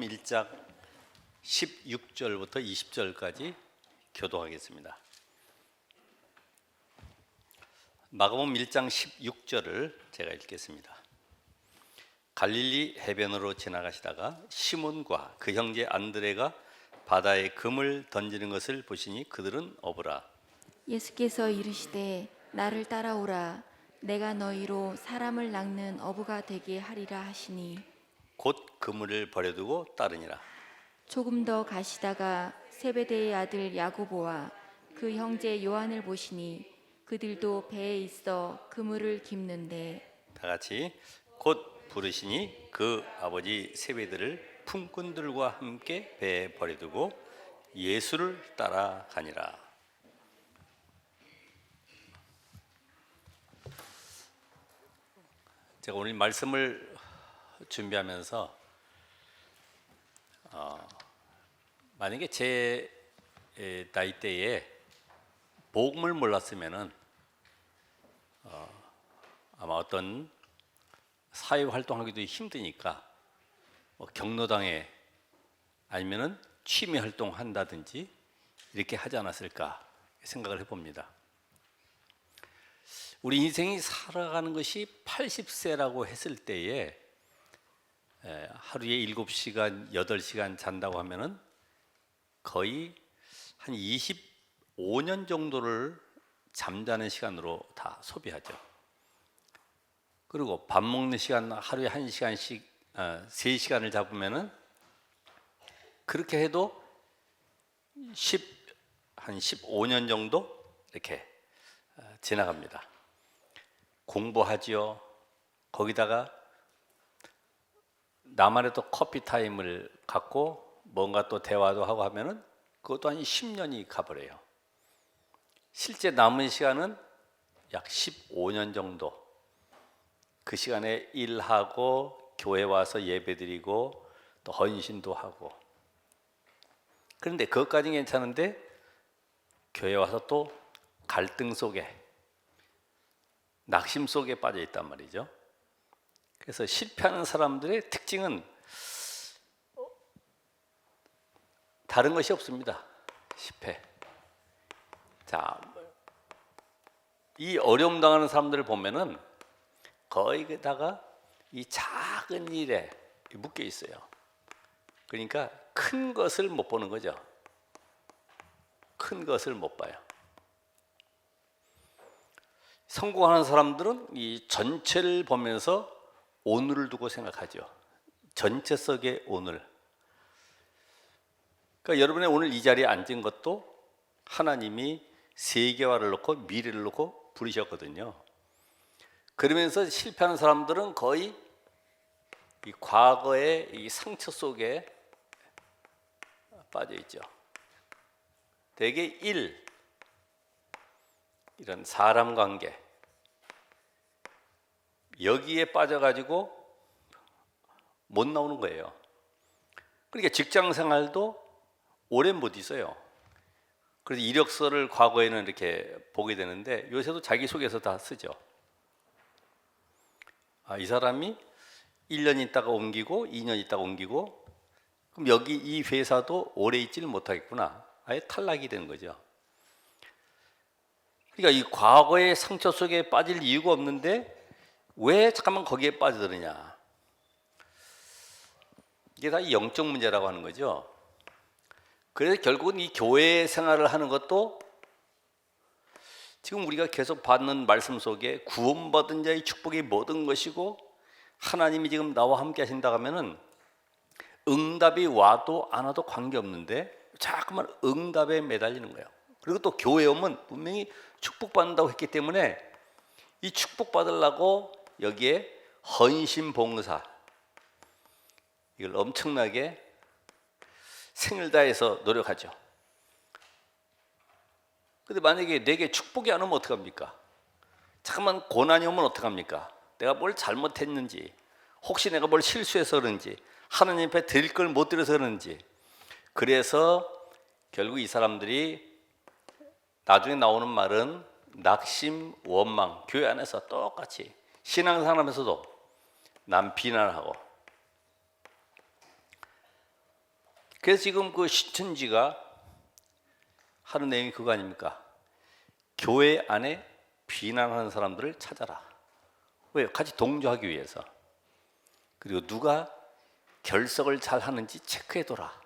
1장 16절부터 20절까지 교독하겠습니다. 마가복음 1장 16절을 제가 읽겠습니다. 갈릴리 해변으로 지나가시다가 시몬과 그 형제 안드레가 바다에 금을 던지는 것을 보시니 그들은 어부라. 예수께서 이르시되 나를 따라오라. 내가 너희로 사람을 낚는 어부가 되게 하리라 하시니 곧 그물을 버려두고 따르니라. 조금 더 가시다가 세베대의 아들 야고보와 그 형제 요한을 보시니 그들도 배에 있어 그물을 깁는데 다 같이 곧 부르시니 그 아버지 세베드를 품꾼들과 함께 배에 버려두고 예수를 따라가니라. 제가 오늘 말씀을 준비하면서 만약에 제 나이대에 복음을 몰랐으면은 아마 어떤 사회 활동하기도 힘드니까 경로당에 아니면은 취미 활동한다든지 이렇게 하지 않았을까 생각을 해봅니다. 우리 인생이 살아가는 것이 80세라고 했을 때에 하루에 7시간, 8시간 잔다고 하면은 거의 한 25년 정도를 잠자는 시간으로 다 소비하죠. 그리고 밥 먹는 시간 하루에 1시간씩 3시간을 잡으면은 그렇게 해도 한 15년 정도 이렇게 지나갑니다. 공부하지요. 거기다가 나만의 또 커피 타임을 갖고 뭔가 또 대화도 하고 하면은 그것도 한 10년이 가버려요. 실제 남은 시간은 약 15년 정도. 그 시간에 일하고 교회 와서 예배드리고 또 헌신도 하고. 그런데 그것까지는 괜찮은데 교회 와서 또 갈등 속에 낙심 속에 빠져 있단 말이죠. 그래서 실패하는 사람들의 특징은 다른 것이 없습니다. 실패. 자, 이 어려움 당하는 사람들을 보면은 거기다가 이 작은 일에 묶여 있어요. 그러니까 큰 것을 못 보는 거죠. 큰 것을 못 봐요. 성공하는 사람들은 이 전체를 보면서 오늘을 두고 생각하죠. 전체 속의 오늘. 그러니까 여러분의 오늘 이 자리에 앉은 것도 하나님이 세계화를 놓고 미래를 놓고 부르셨거든요. 그러면서 실패하는 사람들은 거의 이 과거의 이 상처 속에 빠져 있죠. 대개 이런 사람 관계 여기에 빠져가지고 못 나오는 거예요. 그러니까 직장 생활도 오래 못 있어요. 그래서 이력서를 과거에는 이렇게 보게 되는데 요새도 자기소개서 다 쓰죠. 이 사람이 1년 있다가 옮기고 2년 있다가 옮기고 그럼 여기 이 회사도 오래 있지는 못하겠구나. 아예 탈락이 되는 거죠. 그러니까 이 과거의 상처 속에 빠질 이유가 없는데 왜 잠깐만 거기에 빠져드느냐. 이게 다 영적 문제라고 하는 거죠. 그래서 결국은 이 교회 생활을 하는 것도 지금 우리가 계속 받는 말씀 속에 구원받은 자의 축복이 모든 것이고 하나님이 지금 나와 함께 하신다 하면은 응답이 와도 안 와도 관계없는데 자꾸만 응답에 매달리는 거예요. 그리고 또 교회 오면 분명히 축복받는다고 했기 때문에 이 축복받으려고 여기에 헌신 봉사 이걸 엄청나게 생을 다해서 노력하죠. 근데 만약에 내게 축복이 안 오면 어떡합니까? 잠깐만 고난이 오면 어떡합니까? 내가 뭘 잘못했는지 혹시 내가 뭘 실수해서 그런지 하나님 앞에 드릴 걸 못 드려서 그런지 그래서 결국 이 사람들이 나중에 나오는 말은 낙심, 원망 교회 안에서 똑같이 신앙생활하면서도 남 비난하고 그래서 지금 그 신천지가 하는 내용이 그거 아닙니까? 교회 안에 비난하는 사람들을 찾아라. 왜요? 같이 동조하기 위해서. 그리고 누가 결석을 잘 하는지 체크해둬라.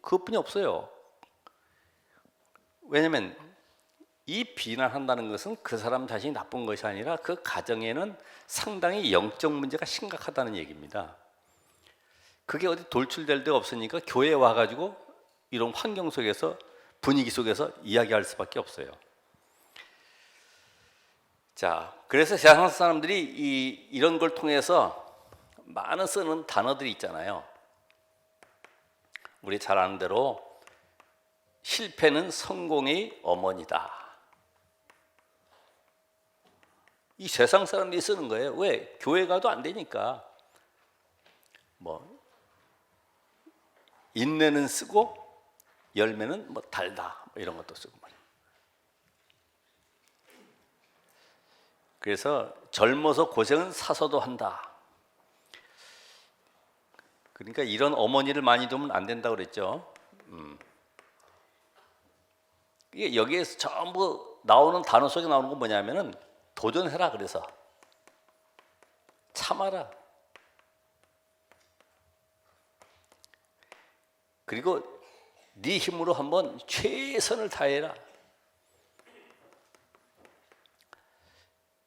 그것뿐이 없어요. 왜냐하면 이 비난한다는 것은 그 사람 자신이 나쁜 것이 아니라 그 가정에는 상당히 영적 문제가 심각하다는 얘기입니다. 그게 어디 돌출될 데가 없으니까 교회에 와가지고 이런 환경 속에서 분위기 속에서 이야기할 수밖에 없어요. 자, 그래서 세상 사람들이 이런 걸 통해서 많은 쓰는 단어들이 있잖아요. 우리 잘 아는 대로 실패는 성공의 어머니다. 이 세상 사람들이 쓰는 거예요. 왜? 교회 가도 안 되니까. 뭐 인내는 쓰고 열매는 뭐 달다, 뭐 이런 것도 쓰고 말이에요. 그래서 젊어서 고생은 사서도 한다. 그러니까 이런 어머니를 많이 두면 안 된다고 그랬죠. 이게 여기에서 전부 나오는 단어 속에 나오는 건 뭐냐면은 도전해라. 그래서 참아라. 그리고 네 힘으로 한번 최선을 다해라.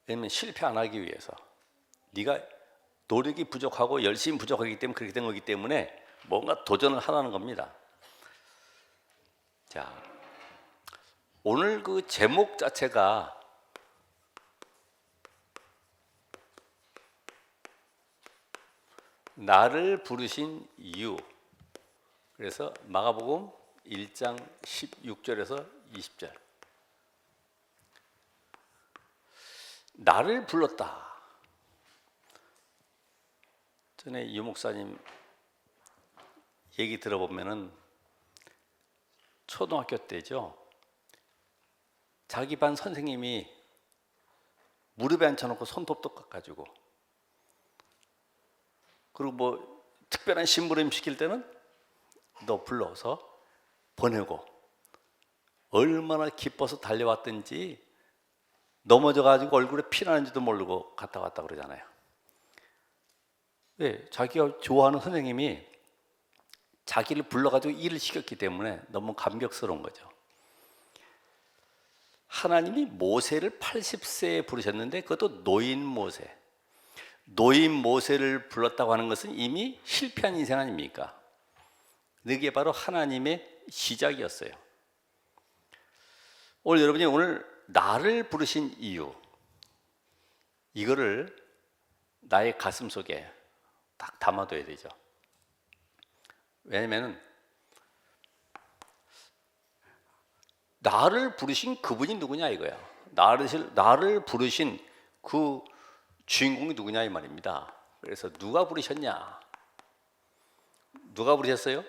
왜냐면 실패 안 하기 위해서. 네가 노력이 부족하고 열심히 부족하기 때문에 그렇게 된 거기 때문에 뭔가 도전을 하라는 겁니다. 자, 오늘 그 제목 자체가 나를 부르신 이유. 그래서 마가복음 1장 16절에서 20절. 나를 불렀다. 전에 유 목사님 얘기 들어보면은 초등학교 때죠. 자기 반 선생님이 무릎에 앉혀놓고 손톱도 깎아주고, 그리고 뭐 특별한 심부름 시킬 때는 너 불러서 보내고, 얼마나 기뻐서 달려왔든지 넘어져가지고 얼굴에 피 나는지도 모르고 갔다 왔다 그러잖아요. 왜? 자기가 좋아하는 선생님이 자기를 불러가지고 일을 시켰기 때문에 너무 감격스러운 거죠. 하나님이 모세를 80세에 부르셨는데 그것도 노인 모세. 노인 모세를 불렀다고 하는 것은 이미 실패한 인생 아닙니까? 그게 바로 하나님의 시작이었어요. 여러분이 오늘 나를 부르신 이유, 이거를 나의 가슴 속에 딱 담아둬야 되죠. 왜냐면 나를 부르신 그분이 누구냐 이거야. 나를 부르신 그 주인공이 누구냐 이 말입니다. 그래서 누가 부르셨냐? 누가 부르셨어요?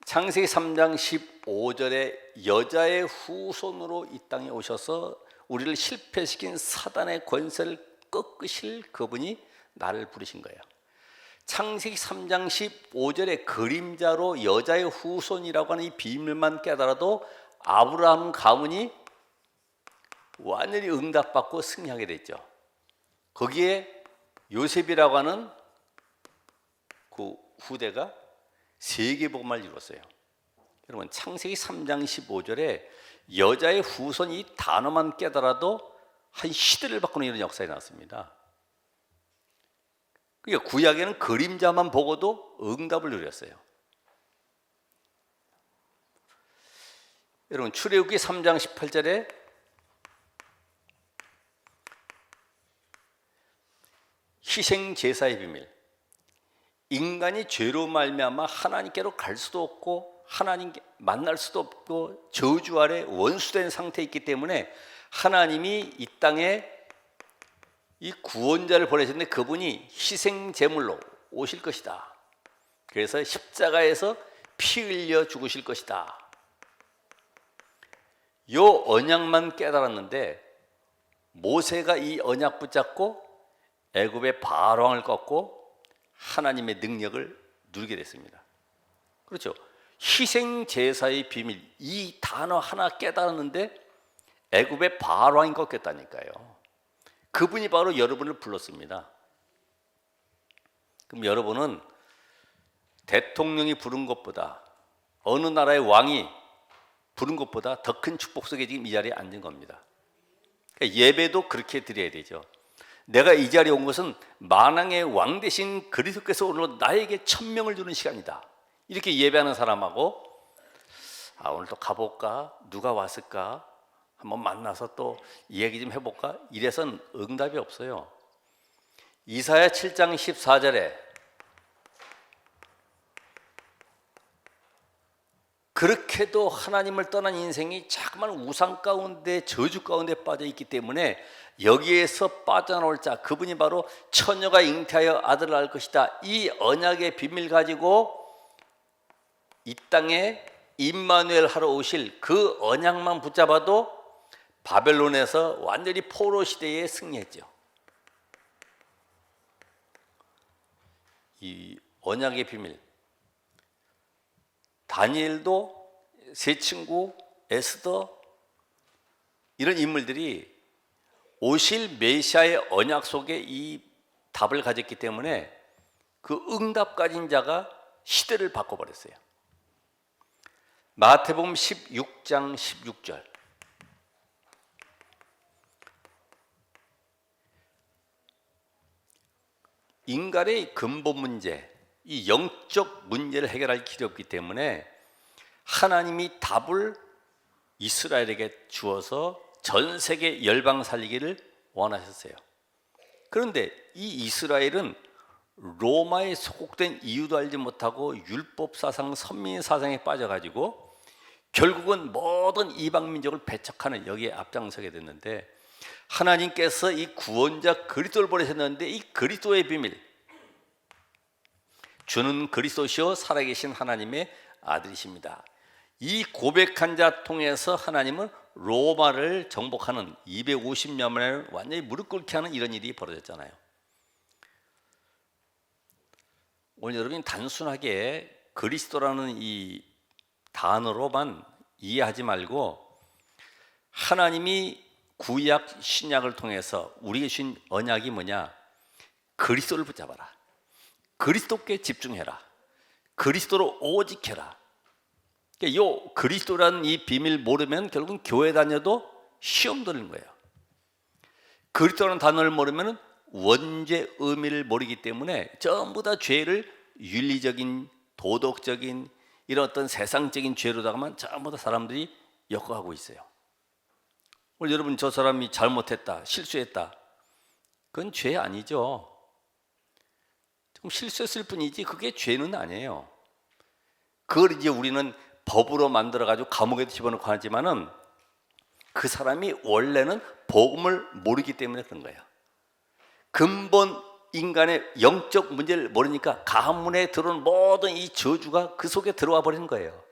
창세기 3장 15절에 여자의 후손으로 이 땅에 오셔서 우리를 실패시킨 사단의 권세를 꺾으실 그분이 나를 부르신 거예요. 창세기 3장 15절에 그림자로 여자의 후손이라고 하는 이 비밀만 깨달아도 아브라함 가문이 완전히 응답받고 승리하게 됐죠. 거기에 요셉이라고 하는 그 후대가 세계복음을 이뤘어요. 여러분, 창세기 3장 15절에 여자의 후손 이 단어만 깨달아도 한 시대를 바꾸는 이런 역사가 나왔습니다. 그러니까 구약에는 그림자만 보고도 응답을 누렸어요. 여러분, 출애굽기 3장 18절에 희생 제사의 비밀, 인간이 죄로 말미암아 하나님께로 갈 수도 없고 하나님께 만날 수도 없고 저주 아래 원수된 상태에 있기 때문에 하나님이 이 땅에 이 구원자를 보내셨는데 그분이 희생 제물로 오실 것이다. 그래서 십자가에서 피 흘려 죽으실 것이다. 요 언약만 깨달았는데 모세가 이 언약 붙잡고 애굽의 바로왕을 꺾고 하나님의 능력을 누리게 됐습니다. 그렇죠. 희생 제사의 비밀, 이 단어 하나 깨달았는데 애굽의 바로왕이 꺾였다니까요. 그분이 바로 여러분을 불렀습니다. 그럼 여러분은 대통령이 부른 것보다, 어느 나라의 왕이 부른 것보다 더 큰 축복 속에 지금 이 자리에 앉은 겁니다. 그러니까 예배도 그렇게 드려야 되죠. 내가 이 자리에 온 것은 만왕의 왕 대신 그리스도께서 오늘 나에게 천명을 주는 시간이다. 이렇게 예배하는 사람하고, 오늘 또 가볼까? 누가 왔을까? 한번 만나서 또 이야기 좀 해볼까? 이래선 응답이 없어요. 이사야 7장 14절에 그렇게도 하나님을 떠난 인생이 자꾸만 우상 가운데, 저주 가운데 빠져 있기 때문에 여기에서 빠져나올 자, 그분이 바로 처녀가 잉태하여 아들을 낳을 것이다. 이 언약의 비밀 가지고 이 땅에 임마누엘 하러 오실 그 언약만 붙잡아도 바벨론에서 완전히 포로 시대에 승리했죠. 이 언약의 비밀, 다니엘도, 세 친구, 에스더, 이런 인물들이 오실 메시아의 언약 속에 이 답을 가졌기 때문에 그 응답 가진 자가 시대를 바꿔버렸어요. 마태복음 16장 16절. 인간의 근본 문제, 이 영적 문제를 해결할 길이 없기 때문에 하나님이 답을 이스라엘에게 주어서 전 세계 열방 살리기를 원하셨어요. 그런데 이 이스라엘은 로마에 소속된 이유도 알지 못하고 율법 사상, 선민 사상에 빠져가지고 결국은 모든 이방 민족을 배척하는 여기에 앞장서게 됐는데, 하나님께서 이 구원자 그리스도를 보내셨는데 이 그리스도의 비밀, 주는 그리스도시요 살아계신 하나님의 아들이십니다. 이 고백한 자 통해서 하나님은 로마를 정복하는 250년 만에 완전히 무릎 꿇게 하는 이런 일이 벌어졌잖아요. 오늘 여러분이 단순하게 그리스도라는 이 단어로만 이해하지 말고 하나님이 구약 신약을 통해서 우리에게 주신 언약이 뭐냐? 그리스도를 붙잡아라. 그리스도께 집중해라. 그리스도로 오직 해라. 이 그리스도라는 이 비밀 모르면 결국은 교회 다녀도 시험 드는 거예요. 그리스도라는 단어를 모르면 원죄 의미를 모르기 때문에 전부 다 죄를 윤리적인, 도덕적인 이런 어떤 세상적인 죄로다가만 전부 다 사람들이 엮어가고 있어요. 오늘 여러분, 저 사람이 잘못했다, 실수했다, 그건 죄 아니죠. 좀 실수했을 뿐이지 그게 죄는 아니에요. 그걸 이제 우리는 법으로 만들어가지고 감옥에 집어넣고 하지만은 그 사람이 원래는 복음을 모르기 때문에 그런 거예요. 근본 인간의 영적 문제를 모르니까 가문에 들어온 모든 이 저주가 그 속에 들어와 버리는 거예요.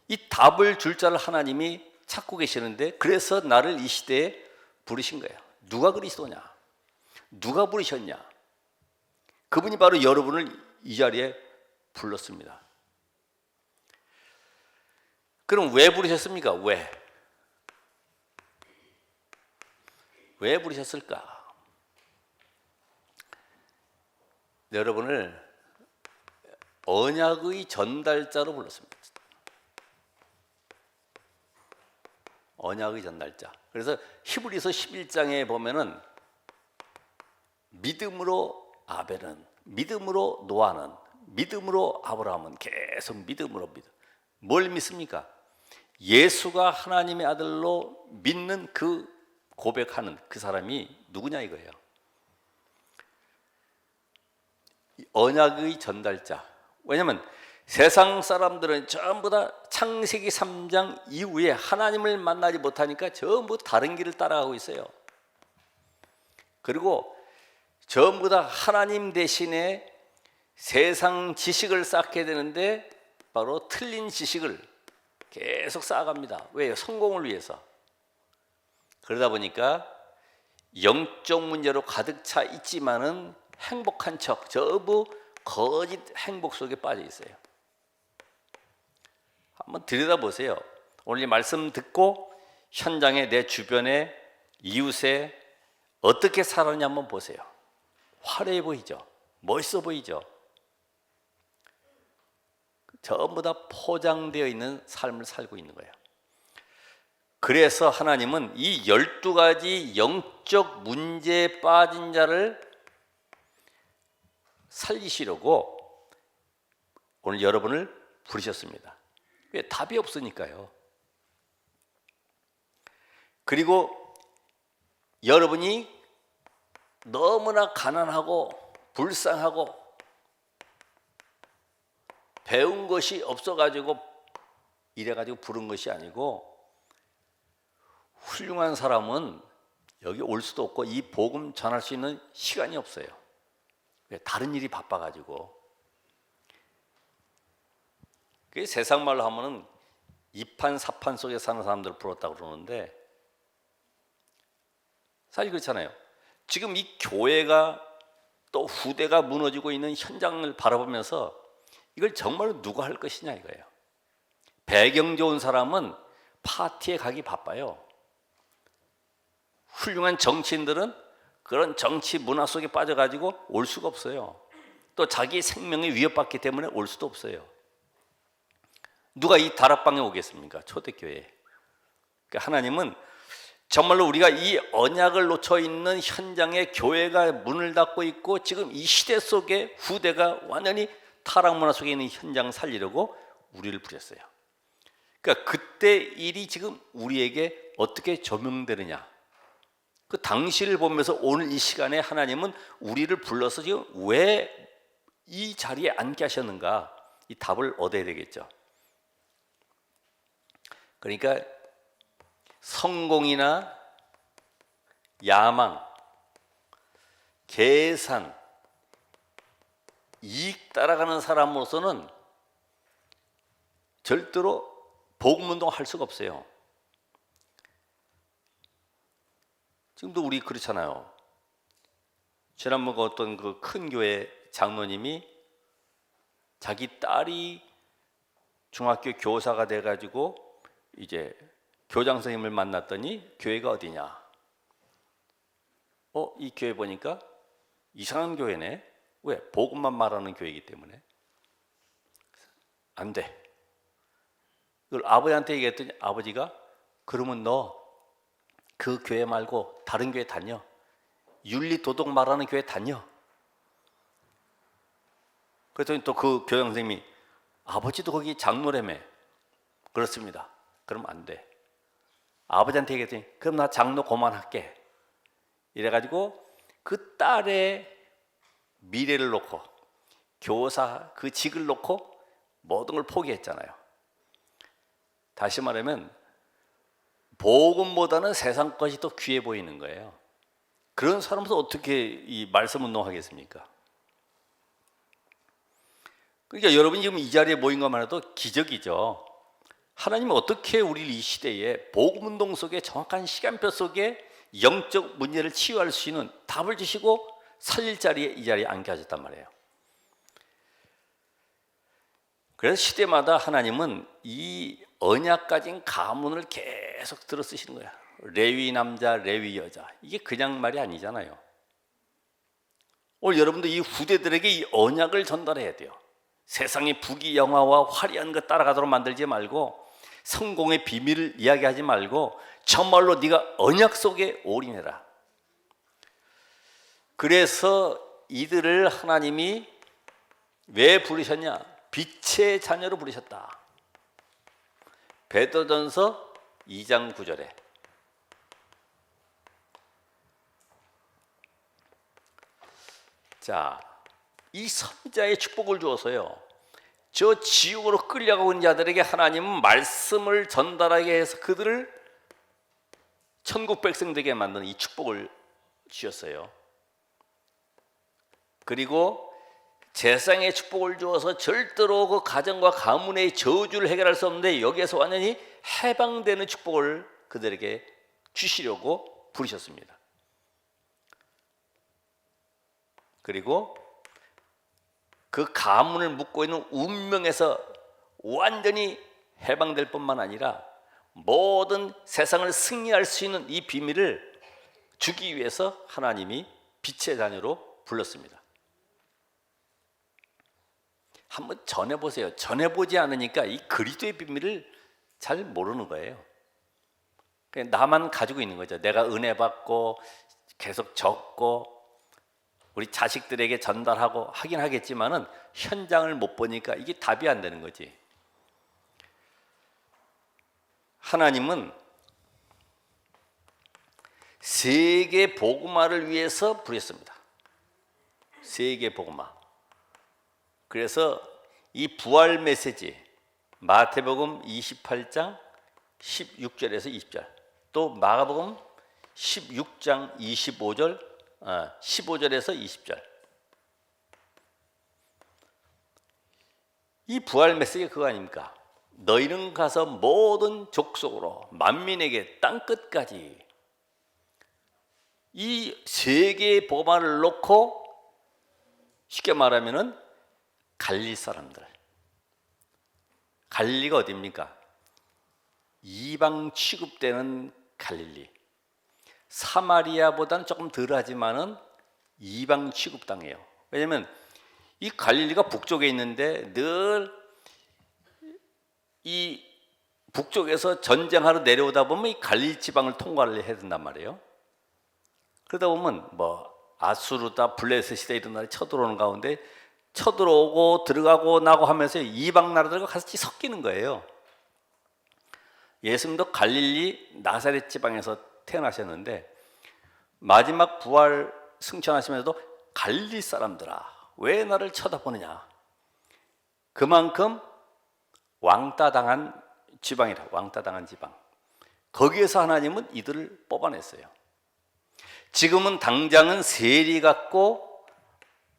이 답을 줄 자를 하나님이 찾고 계시는데, 그래서 나를 이 시대에 부르신 거예요. 누가 그리스도냐? 누가 부르셨냐? 그분이 바로 여러분을 이 자리에 불렀습니다. 그럼 왜 부르셨습니까? 왜 부르셨을까? 여러분을 언약의 전달자로 불렀습니다. 언약의 전달자. 그래서 히브리서 11장에 보면은 믿음으로 아벨은, 믿음으로 노아는, 믿음으로 아브라함은 계속 믿음으로 믿음. 뭘 믿습니까? 예수가 하나님의 아들로 믿는 그 고백하는 그 사람이 누구냐 이거예요. 언약의 전달자. 왜냐하면 세상 사람들은 전부 다 창세기 3장 이후에 하나님을 만나지 못하니까 전부 다른 길을 따라가고 있어요. 그리고 전부 다 하나님 대신에 세상 지식을 쌓게 되는데 바로 틀린 지식을 계속 쌓아갑니다. 왜요? 성공을 위해서. 그러다 보니까 영적 문제로 가득 차 있지만은 행복한 척, 전부 거짓 행복 속에 빠져 있어요. 한번 들여다보세요. 오늘 이 말씀 듣고 현장에 내 주변에 이웃에 어떻게 살았냐 한번 보세요. 화려해 보이죠? 멋있어 보이죠? 전부 다 포장되어 있는 삶을 살고 있는 거예요. 그래서 하나님은 이 12가지 영적 문제에 빠진 자를 살리시려고 오늘 여러분을 부르셨습니다. 왜? 답이 없으니까요. 그리고 여러분이 너무나 가난하고 불쌍하고 배운 것이 없어가지고 이래가지고 부른 것이 아니고, 훌륭한 사람은 여기 올 수도 없고 이 복음 전할 수 있는 시간이 없어요. 다른 일이 바빠가지고. 그게 세상 말로 하면은 이판 사판 속에 사는 사람들을 부렀다고 그러는데, 사실 그렇잖아요. 지금 이 교회가 또 후대가 무너지고 있는 현장을 바라보면서 이걸 정말로 누가 할 것이냐 이거예요. 배경 좋은 사람은 파티에 가기 바빠요. 훌륭한 정치인들은 그런 정치 문화 속에 빠져가지고 올 수가 없어요. 또 자기 생명이 위협받기 때문에 올 수도 없어요. 누가 이 다락방에 오겠습니까? 초대교회에. 그러니까 하나님은 정말로 우리가 이 언약을 놓쳐 있는 현장에 교회가 문을 닫고 있고 지금 이 시대 속에 후대가 완전히 타락 문화 속에 있는 현장을 살리려고 우리를 부르셨어요. 그러니까 그때 일이 지금 우리에게 어떻게 조명되느냐, 그 당시를 보면서 오늘 이 시간에 하나님은 우리를 불러서 지금 왜 이 자리에 앉게 하셨는가, 이 답을 얻어야 되겠죠. 그러니까 성공이나 야망, 계산, 이익 따라가는 사람으로서는 절대로 복음운동 할 수가 없어요. 지금도 우리 그렇잖아요. 지난번 어떤 그 큰 교회 장로님이 자기 딸이 중학교 교사가 돼가지고 이제 교장 선생님을 만났더니 교회가 어디냐? 이 교회 보니까 이상한 교회네. 왜? 복음만 말하는 교회이기 때문에. 안 돼. 그걸 아버지한테 얘기했더니 아버지가 그러면 너 그 교회 말고 다른 교회 다녀. 윤리 도덕 말하는 교회 다녀. 그랬더니 또 그 교장 선생님이 아버지도 거기 장로라며. 그렇습니다. 그럼 안 돼. 아버지한테 얘기했더니 그럼 나 장로 그만할게. 이래가지고 그 딸의 미래를 놓고 교사 그 직을 놓고 모든 걸 포기했잖아요. 다시 말하면 복음보다는 세상 것이 더 귀해 보이는 거예요. 그런 사람은 어떻게 이 말씀 운동하겠습니까? 그러니까 여러분이 지금 이 자리에 모인 것만 해도 기적이죠. 하나님은 어떻게 우리를 이 시대에 복음 운동 속에 정확한 시간표 속에 영적 문제를 치유할 수 있는 답을 주시고 살릴 자리에 이 자리에 앉게 하셨단 말이에요. 그래서 시대마다 하나님은 이 언약 가진 가문을 계속 들어 쓰시는 거야. 레위 남자, 레위 여자. 이게 그냥 말이 아니잖아요. 오늘 여러분도 이 후대들에게 이 언약을 전달해야 돼요. 세상의 부귀영화와 화려한 것 따라가도록 만들지 말고, 성공의 비밀을 이야기하지 말고 정말로 네가 언약 속에 올인해라. 그래서 이들을 하나님이 왜 부르셨냐? 빛의 자녀로 부르셨다. 베드로전서 2장 9절에 자, 이 선자의 축복을 주어서요, 저 지옥으로 끌려가고 있는 자들에게 하나님은 말씀을 전달하게 해서 그들을 천국 백성 되게 만드는 이 축복을 주셨어요. 그리고 재상의 축복을 주어서 절대로 그 가정과 가문의 저주를 해결할 수 없는데 여기에서 완전히 해방되는 축복을 그들에게 주시려고 부르셨습니다. 그리고 그 가문을 묶고 있는 운명에서 완전히 해방될 뿐만 아니라 모든 세상을 승리할 수 있는 이 비밀을 주기 위해서 하나님이 빛의 자녀로 불렀습니다. 한번 전해보세요. 전해보지 않으니까 이 그리스도의 비밀을 잘 모르는 거예요. 그냥 나만 가지고 있는 거죠. 내가 은혜 받고 계속 적고 우리 자식들에게 전달하고 하긴 하겠지만은 현장을 못 보니까 이게 답이 안 되는 거지. 하나님은 세계 복음화를 위해서 부렸습니다. 세계 복음화. 그래서 이 부활 메시지 마태복음 28장 16절에서 20절, 또 마가복음 16장 15절에서 20절. 이 부활 메시지가 그거 아닙니까? 너희는 가서 모든 족속으로 만민에게 땅끝까지 이 세계의 복음화를 놓고 쉽게 말하면은 갈릴리 사람들. 갈릴리가 어디입니까? 이방 취급되는 갈릴리. 사마리아보다는 조금 덜하지만은 이방 취급 당해요. 왜냐하면 이 갈릴리가 북쪽에 있는데 늘 이 북쪽에서 전쟁하러 내려오다 보면 이 갈릴리 지방을 통과를 해야 된단 말이에요. 그러다 보면 뭐 아수르다 블레셋 시대 이런 나라에 쳐들어오는 가운데 쳐들어오고 들어가고 나고 하면서 이방 나라들과 같이 섞이는 거예요. 예수님도 갈릴리 나사렛 지방에서 태어나셨는데 마지막 부활 승천하시면서도 갈릴리 사람들아 왜 나를 쳐다보느냐. 그만큼 왕따당한 지방이라, 왕따당한 지방. 거기에서 하나님은 이들을 뽑아냈어요. 지금은 당장은 세리 같고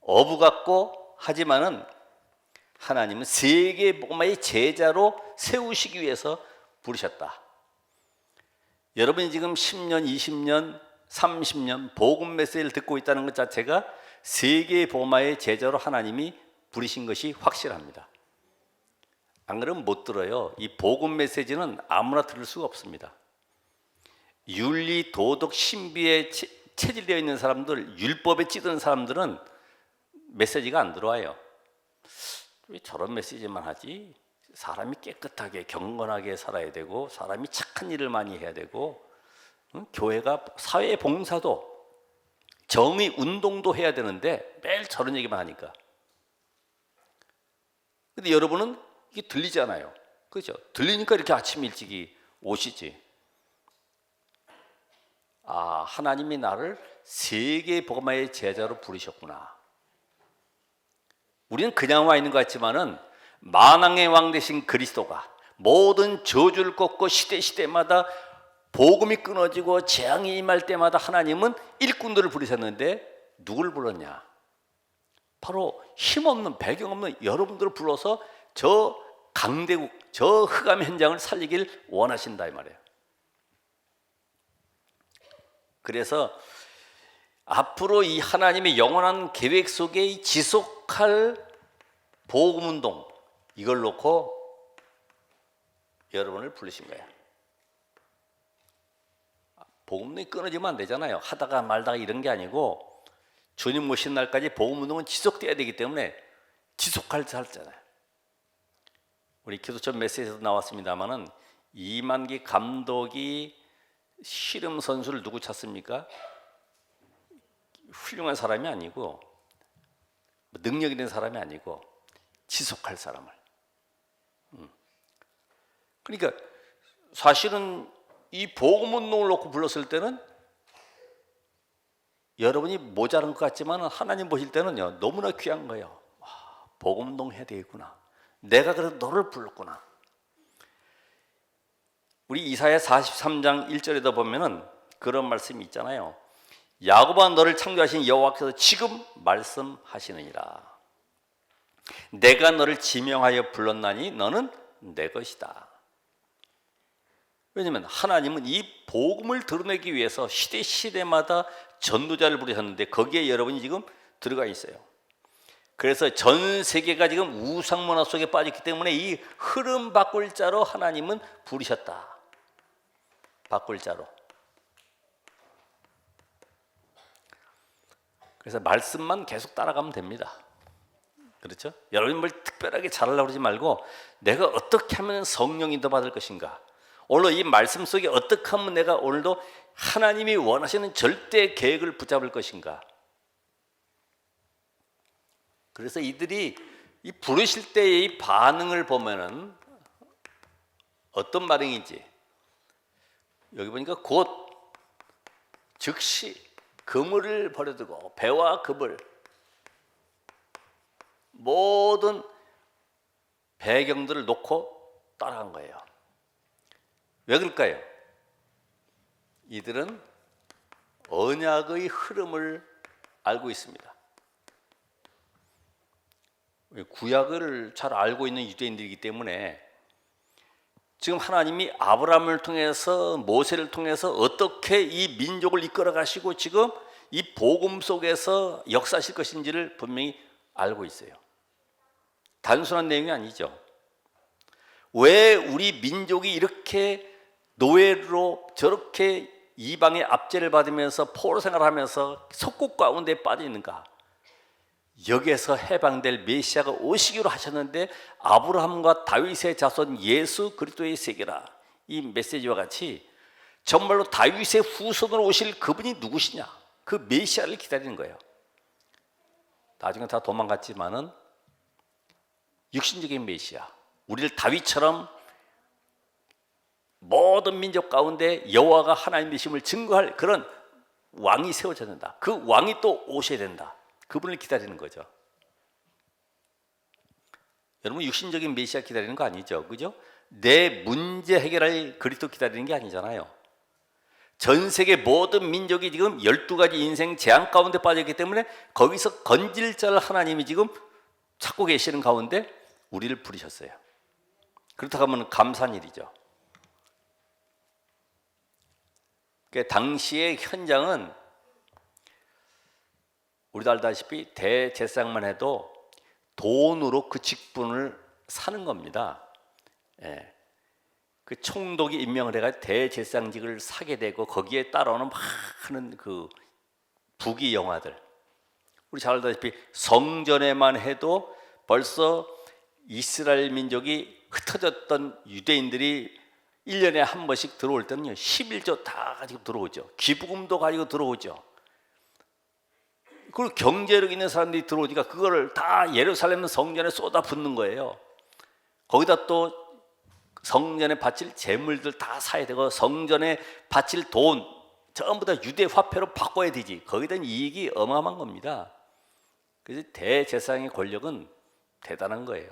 어부 같고 하지만은 하나님은 세계 복음화의 제자로 세우시기 위해서 부르셨다. 여러분이 지금 10년, 20년, 30년 복음 메시지를 듣고 있다는 것 자체가 세계 복음화의 제자로 하나님이 부르신 것이 확실합니다. 안 그러면 못 들어요. 이 복음 메시지는 아무나 들을 수가 없습니다. 윤리, 도덕, 신비에 체질되어 있는 사람들, 율법에 찌드는 사람들은 메시지가 안 들어와요. 왜 저런 메시지만 하지? 사람이 깨끗하게 경건하게 살아야 되고 사람이 착한 일을 많이 해야 되고 교회가 사회 봉사도 정의 운동도 해야 되는데 매일 저런 얘기만 하니까. 근데 여러분은 이게 들리지 않아요. 그렇죠? 들리니까 이렇게 아침 일찍이 오시지. 아, 하나님이 나를 세계 복음화의 제자로 부르셨구나. 우리는 그냥 와 있는 것 같지만은 만왕의 왕 되신 그리스도가 모든 저주를 꺾고 시대마다 복음이 끊어지고 재앙이 임할 때마다 하나님은 일꾼들을 부르셨는데 누굴 불렀냐? 바로 힘없는 배경 없는 여러분들을 불러서 저 강대국, 저 흑암 현장을 살리길 원하신다 이 말이에요. 그래서 앞으로 이 하나님의 영원한 계획 속에 이 지속할 복음운동 이걸 놓고 여러분을 부르신 거예요. 복음운동이 끊어지면 안 되잖아요. 하다가 말다가 이런 게 아니고 주님 오신 날까지 복음운동은 지속돼야 되기 때문에 지속할 줄 알잖아요. 우리 기도처 메시지에서 나왔습니다마는 이만기 감독이 씨름 선수를 누구 찾습니까? 훌륭한 사람이 아니고 능력 있는 사람이 아니고 지속할 사람을. 그러니까 사실은 이 복음운동을 놓고 불렀을 때는 여러분이 모자란 것 같지만 하나님 보실 때는요 너무나 귀한 거예요. 와, 복음운동 해야 되겠구나. 내가 그래서 너를 불렀구나. 우리 이사야 43장 1절에다 보면은 그런 말씀이 있잖아요. 야곱아 너를 창조하신 여호와께서 지금 말씀하시느니라. 내가 너를 지명하여 불렀나니 너는 내 것이다. 왜냐하면 하나님은 이 복음을 드러내기 위해서 시대마다 전도자를 부르셨는데 거기에 여러분이 지금 들어가 있어요. 그래서 전 세계가 지금 우상 문화 속에 빠졌기 때문에 이 흐름 바꿀 자로 하나님은 부르셨다. 바꿀 자로. 그래서 말씀만 계속 따라가면 됩니다. 그렇죠? 여러분 뭘 특별하게 잘하려고 그러지 말고 내가 어떻게 하면 성령이 더 받을 것인가, 오늘 이 말씀 속에 어떻게 하면 내가 오늘도 하나님이 원하시는 절대 계획을 붙잡을 것인가. 그래서 이들이 이 부르실 때의 이 반응을 보면은 어떤 반응인지, 여기 보니까 곧 즉시 그물을 버려두고 배와 그물 모든 배경들을 놓고 따라간 거예요. 왜 그럴까요? 이들은 언약의 흐름을 알고 있습니다. 구약을 잘 알고 있는 유대인들이기 때문에 지금 하나님이 아브라함을 통해서 모세를 통해서 어떻게 이 민족을 이끌어 가시고 지금 이 복음 속에서 역사하실 것인지를 분명히 알고 있어요. 단순한 내용이 아니죠. 왜 우리 민족이 이렇게 노예로 저렇게 이방의 압제를 받으면서 포로 생활하면서 속국 가운데 빠져 있는가? 여기에서 해방될 메시아가 오시기로 하셨는데 아브라함과 다윗의 자손 예수 그리스도의 세계라, 이 메시지와 같이 정말로 다윗의 후손으로 오실 그분이 누구시냐, 그 메시아를 기다리는 거예요. 나중에 다 도망갔지만은 육신적인 메시아, 우리를 다윗처럼 모든 민족 가운데 여호와가 하나님 되심을 증거할 그런 왕이 세워져야 된다. 그 왕이 또 오셔야 된다. 그분을 기다리는 거죠. 여러분 육신적인 메시아 기다리는 거 아니죠, 그죠? 내 문제 해결할 그리스도 기다리는 게 아니잖아요. 전 세계 모든 민족이 지금 12가지 인생 재앙 가운데 빠졌기 때문에 거기서 건질 자를 하나님이 지금 찾고 계시는 가운데 우리를 부르셨어요. 그렇다고 하면 감사한 일이죠. 그러니까 당시의 현장은 우리도 알다시피 대제사장만 해도 돈으로 그 직분을 사는 겁니다. 예. 그 총독이 임명을 해가 대제사장직을 사게 되고 거기에 따라오는 많은 그 부귀 영화들, 우리 잘 알다시피 성전에만 해도 벌써 이스라엘 민족이 흩어졌던 유대인들이 1년에 한 번씩 들어올 때는요 11조 다 가지고 들어오죠. 기부금도 가지고 들어오죠. 그리고 경제력 있는 사람들이 들어오니까 그거를 다 예루살렘 성전에 쏟아붓는 거예요. 거기다 또 성전에 바칠 재물들 다 사야 되고 성전에 바칠 돈 전부 다 유대 화폐로 바꿔야 되지. 거기에 대한 이익이 어마어마한 겁니다. 그래서 대제사장의 권력은 대단한 거예요.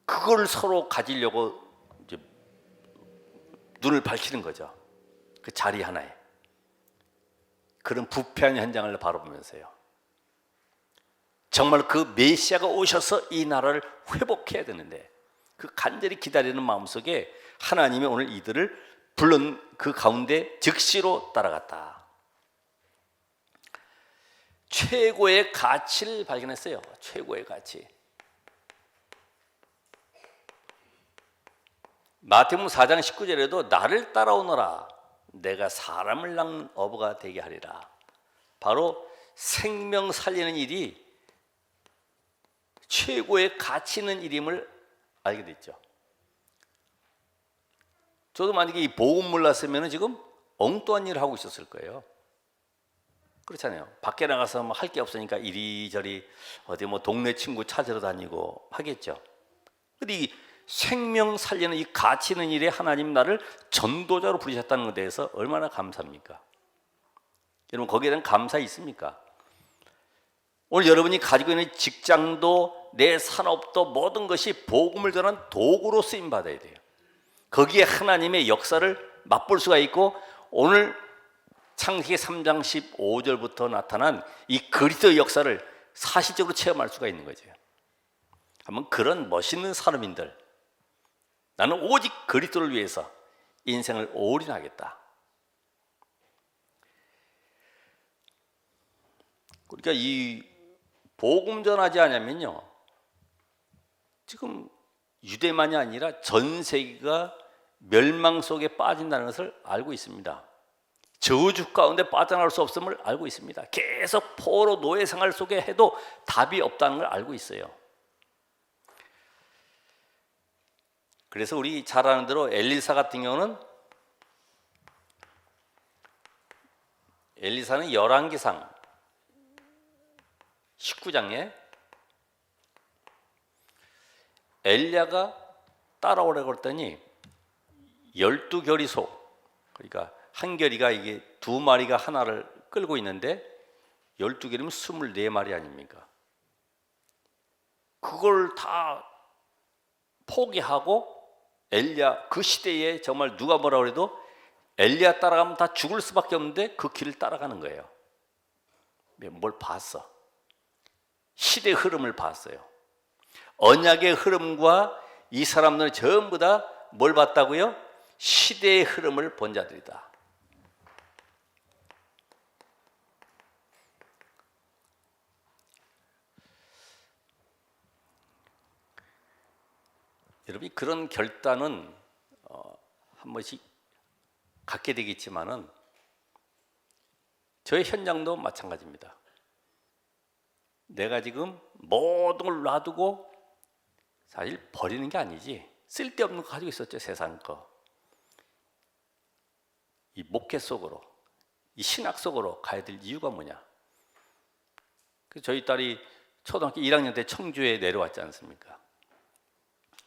그걸 서로 가지려고 이제 눈을 밝히는 거죠. 그 자리 하나에. 그런 부패한 현장을 바라보면서요. 정말 그 메시아가 오셔서 이 나라를 회복해야 되는데 그 간절히 기다리는 마음속에 하나님이 오늘 이들을 불른 그 가운데 즉시로 따라갔다. 최고의 가치를 발견했어요. 최고의 가치. 마태복음 4장 19절에도 나를 따라오너라 내가 사람을 낳는 어부가 되게 하리라. 바로 생명 살리는 일이 최고의 가치 있는 일임을 알게 됐죠. 저도 만약에 이 복음 몰랐으면 지금 엉뚱한 일을 하고 있었을 거예요. 그렇잖아요. 밖에 나가서 뭐 할 게 없으니까 이리저리 어디 뭐 동네 친구 찾으러 다니고 하겠죠. 근데 이 생명 살리는 이 가치 있는 일에 하나님 나를 전도자로 부르셨다는 것에 대해서 얼마나 감사합니까? 여러분 거기에 대한 감사 있습니까? 오늘 여러분이 가지고 있는 직장도 내 산업도 모든 것이 복음을 전한 도구로 쓰임 받아야 돼요. 거기에 하나님의 역사를 맛볼 수가 있고 오늘 창세기 3장 15절부터 나타난 이 그리스도의 역사를 사실적으로 체험할 수가 있는 거죠. 한번 그런 멋있는 사람인들, 나는 오직 그리스도를 위해서 인생을 올인하겠다. 그러니까 이 복음 전하지 않으면요, 지금 유대만이 아니라 전 세계가 멸망 속에 빠진다는 것을 알고 있습니다. 저주 가운데 빠져나올 수 없음을 알고 있습니다. 계속 포로 노예 생활 속에 해도 답이 없다는 걸 알고 있어요. 그래서 우리 잘 아는 대로 엘리사 같은 경우는, 엘리사는 열왕기상 19장에 엘리야가 따라오라고 그랬더니 12결이 소, 그러니까 한 결이가 이게 2마리가 하나를 끌고 있는데 12결이면 24마리 아닙니까? 그걸 다 포기하고 엘리야, 그 시대에 정말 누가 뭐라 그래도 엘리야 따라가면 다 죽을 수밖에 없는데 그 길을 따라가는 거예요. 뭘 봤어? 시대의 흐름을 봤어요. 언약의 흐름과 이 사람들은 전부 다 뭘 봤다고요? 시대의 흐름을 본 자들이다. 여러분이 그런 결단은 한 번씩 갖게 되겠지만은 저의 현장도 마찬가지입니다. 내가 지금 모든 걸 놔두고, 사실 버리는 게 아니지, 쓸데없는 거 가지고 있었죠. 세상 거. 이 목회 속으로, 이 신학 속으로 가야 될 이유가 뭐냐? 저희 딸이 초등학교 1학년 때 청주에 내려왔지 않습니까?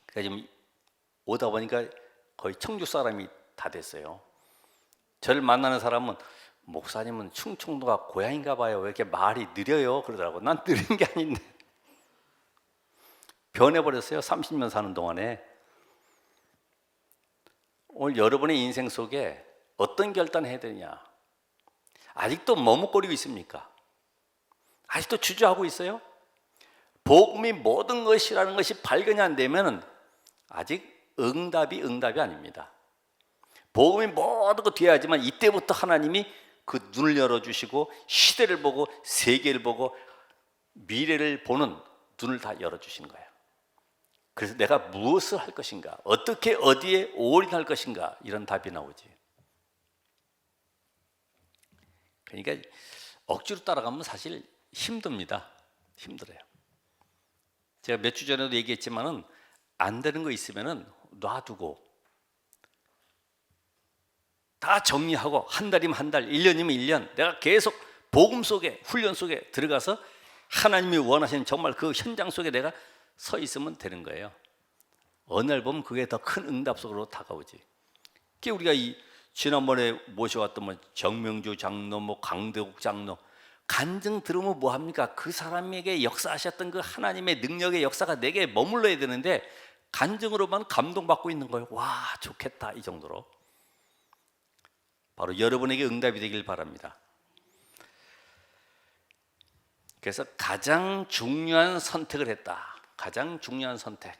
그러니까 지금 오다 보니까 거의 청주 사람이 다 됐어요. 저를 만나는 사람은, 목사님은 충청도가 고향인가 봐요. 왜 이렇게 말이 느려요? 그러더라고. 난 느린 게 아닌데. 변해버렸어요. 30년 사는 동안에. 오늘 여러분의 인생 속에 어떤 결단을 해야 되냐? 아직도 머뭇거리고 있습니까? 아직도 주저하고 있어요? 복음이 모든 것이라는 것이 발견이 안 되면 아직 응답이 아닙니다. 복음이 모든 것 돼야 하지만 이때부터 하나님이 그 눈을 열어주시고 시대를 보고 세계를 보고 미래를 보는 눈을 다 열어주신 거예요. 그래서 내가 무엇을 할 것인가, 어떻게 어디에 올인할 것인가, 이런 답이 나오지. 그러니까 억지로 따라가면 사실 힘듭니다. 힘들어요. 제가 몇 주 전에도 얘기했지만은 안 되는 거 있으면은 놔두고 다 정리하고, 한 달이면 한 달, 1년이면 1년, 내가 계속 복음 속에, 훈련 속에 들어가서 하나님이 원하시는 정말 그 현장 속에 내가 서 있으면 되는 거예요. 어느 날 보면 그게 더 큰 응답 속으로 다가오지. 그게 우리가 이 지난번에 모셔왔던 뭐 정명주 장로, 뭐 강대국 장로, 간증 들으면 뭐 합니까? 그 사람에게 역사하셨던 그 하나님의 능력의 역사가 내게 머물러야 되는데 간증으로만 감동받고 있는 거예요. 와, 좋겠다, 이 정도로. 바로 여러분에게 응답이 되길 바랍니다. 그래서 가장 중요한 선택을 했다. 가장 중요한 선택.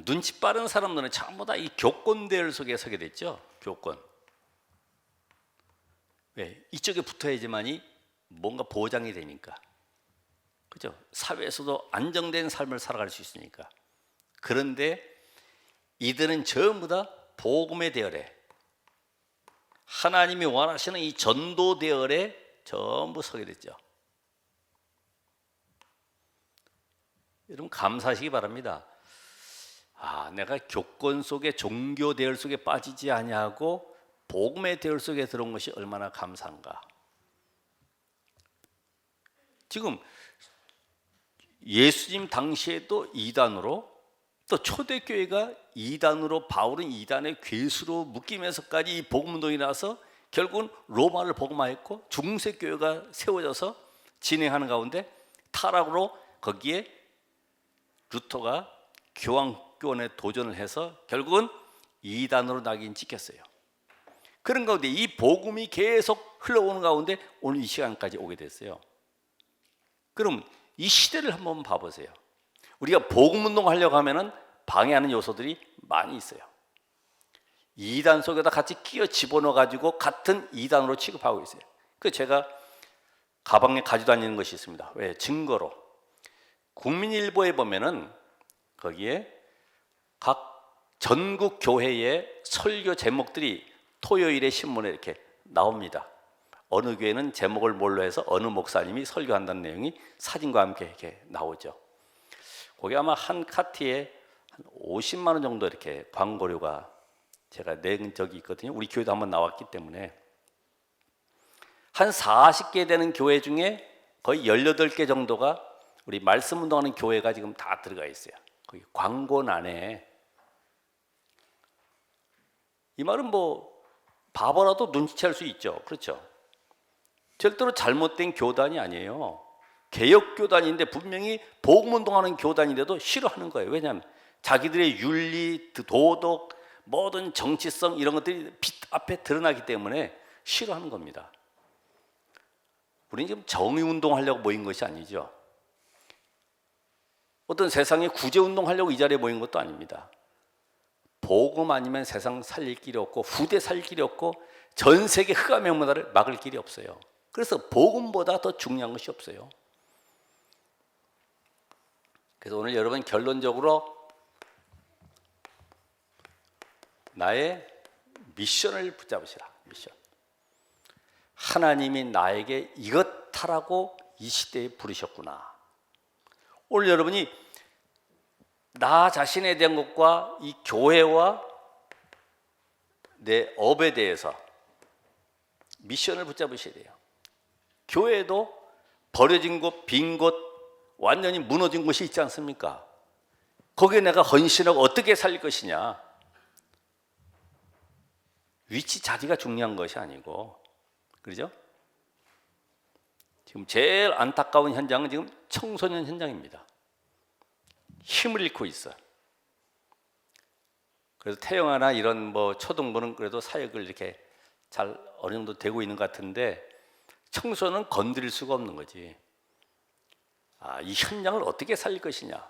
눈치 빠른 사람들은 전부 다 이 교권 대열 속에 서게 됐죠. 교권. 왜? 이쪽에 붙어야지만이 뭔가 보장이 되니까. 그죠? 사회에서도 안정된 삶을 살아갈 수 있으니까. 그런데 이들은 전부 다 복음의 대열에, 하나님이 원하시는 이 전도 대열에 전부 서게 됐죠. 여러분 감사하시기 바랍니다. 아, 내가 교권 속에, 종교 대열 속에 빠지지 아니하고 복음의 대열 속에 들어온 것이 얼마나 감사한가. 지금 예수님 당시에도 이단으로, 또 초대교회가 이단으로, 바울은 이단의 괴수로 묶이면서까지 이 복음운동이 나서 결국은 로마를 복음화했고 중세교회가 세워져서 진행하는 가운데 타락으로 거기에 루터가 교황권에 도전을 해서 결국은 이단으로 낙인 찍혔어요. 그런 가운데 이 복음이 계속 흘러오는 가운데 오늘 이 시간까지 오게 됐어요. 그럼 이 시대를 한번 봐보세요. 우리가 복음 운동을 하려고 하면은 방해하는 요소들이 많이 있어요. 이단 속에다 같이 끼워 집어넣어 가지고 같은 이단으로 취급하고 있어요. 그 제가 가방에 가지고 다니는 것이 있습니다. 왜? 증거로. 국민일보에 보면은 거기에 각 전국 교회의 설교 제목들이 토요일에 신문에 이렇게 나옵니다. 어느 교회는 제목을 뭘로 해서 어느 목사님이 설교한다는 내용이 사진과 함께 이렇게 나오죠. 거기 아마 한 카트에 한 50만 원 정도 이렇게 광고료가 제가 낸 적이 있거든요. 우리 교회도 한번 나왔기 때문에 한 40개 되는 교회 중에 거의 18개 정도가 우리 말씀 운동하는 교회가 지금 다 들어가 있어요. 거기 광고란에. 이 말은 뭐 바보라도 눈치챌 수 있죠. 그렇죠? 절대로 잘못된 교단이 아니에요. 개혁교단인데 분명히 복음운동하는 교단인데도 싫어하는 거예요. 왜냐하면 자기들의 윤리, 도덕, 모든 정치성 이런 것들이 빛 앞에 드러나기 때문에 싫어하는 겁니다. 우리는 지금 정의운동하려고 모인 것이 아니죠. 어떤 세상에 구제운동하려고 이 자리에 모인 것도 아닙니다. 복음 아니면 세상 살릴 길이 없고 후대 살릴 길이 없고 전 세계 흑암행문화를 막을 길이 없어요. 그래서 복음보다 더 중요한 것이 없어요. 그래서 오늘 여러분 결론적으로 나의 미션을 붙잡으시라. 미션. 하나님이 나에게 이것 하라고 이 시대에 부르셨구나. 오늘 여러분이 나 자신에 대한 것과 이 교회와 내 업에 대해서 미션을 붙잡으셔야 돼요. 교회도 버려진 곳, 빈 곳, 완전히 무너진 곳이 있지 않습니까? 거기에 내가 헌신하고 어떻게 살릴 것이냐. 위치 자리가 중요한 것이 아니고, 그렇죠? 지금 제일 안타까운 현장은 지금 청소년 현장입니다. 힘을 잃고 있어. 그래서 태영아나 이런 뭐 초등부는 그래도 사역을 이렇게 잘 어느 정도 되고 있는 것 같은데 청소는 건드릴 수가 없는 거지. 이 현장을 어떻게 살릴 것이냐.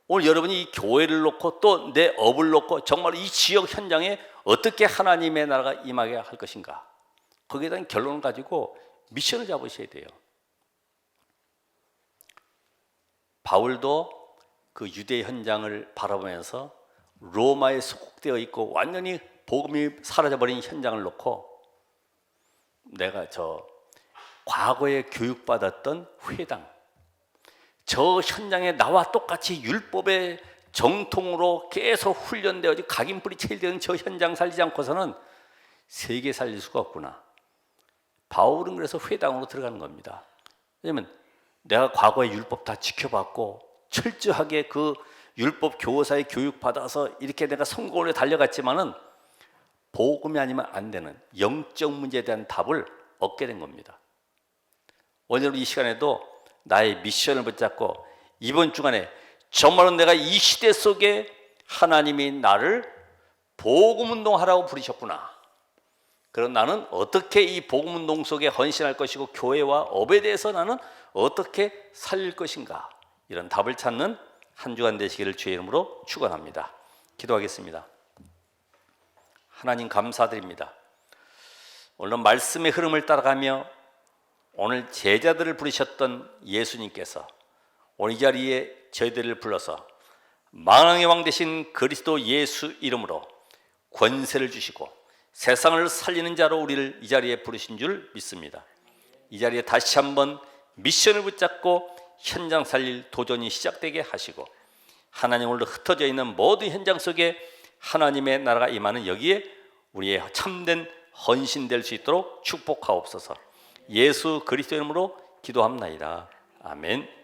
오늘 여러분이 이 교회를 놓고 또 내 업을 놓고 정말 이 지역 현장에 어떻게 하나님의 나라가 임하게 할 것인가. 거기에 대한 결론을 가지고 미션을 잡으셔야 돼요. 바울도 그 유대 현장을 바라보면서 로마에 속국되어 있고 완전히 복음이 사라져버린 현장을 놓고 내가 저 과거에 교육받았던 회당, 저 현장에 나와 똑같이 율법의 정통으로 계속 훈련되어 각인뿌리 체일되는 저 현장 살리지 않고서는 세계 살릴 수가 없구나. 바울은 그래서 회당으로 들어가는 겁니다. 왜냐하면 내가 과거의 율법 다 지켜봤고 철저하게 그 율법 교사의 교육받아서 이렇게 내가 성공을 달려갔지만은 복음이 아니면 안 되는 영적 문제에 대한 답을 얻게 된 겁니다. 오늘 이 시간에도 나의 미션을 붙잡고 이번 주간에 정말로 내가 이 시대 속에 하나님이 나를 복음운동하라고 부르셨구나. 그럼 나는 어떻게 이 복음운동 속에 헌신할 것이고 교회와 업에 대해서 나는 어떻게 살릴 것인가. 이런 답을 찾는 한 주간 되시기를 주의 이름으로 축원합니다. 기도하겠습니다. 하나님 감사드립니다. 오늘 말씀의 흐름을 따라가며 오늘 제자들을 부르셨던 예수님께서 오늘 이 자리에 저희들을 불러서 만왕의 왕 되신 그리스도 예수 이름으로 권세를 주시고 세상을 살리는 자로 우리를 이 자리에 부르신 줄 믿습니다. 이 자리에 다시 한번 미션을 붙잡고 현장 살릴 도전이 시작되게 하시고 하나님 오늘 흩어져 있는 모든 현장 속에 하나님의 나라가 임하는 여기에 우리의 참된 헌신될 수 있도록 축복하옵소서. 예수 그리스도 이름으로 기도합나이다. 아멘.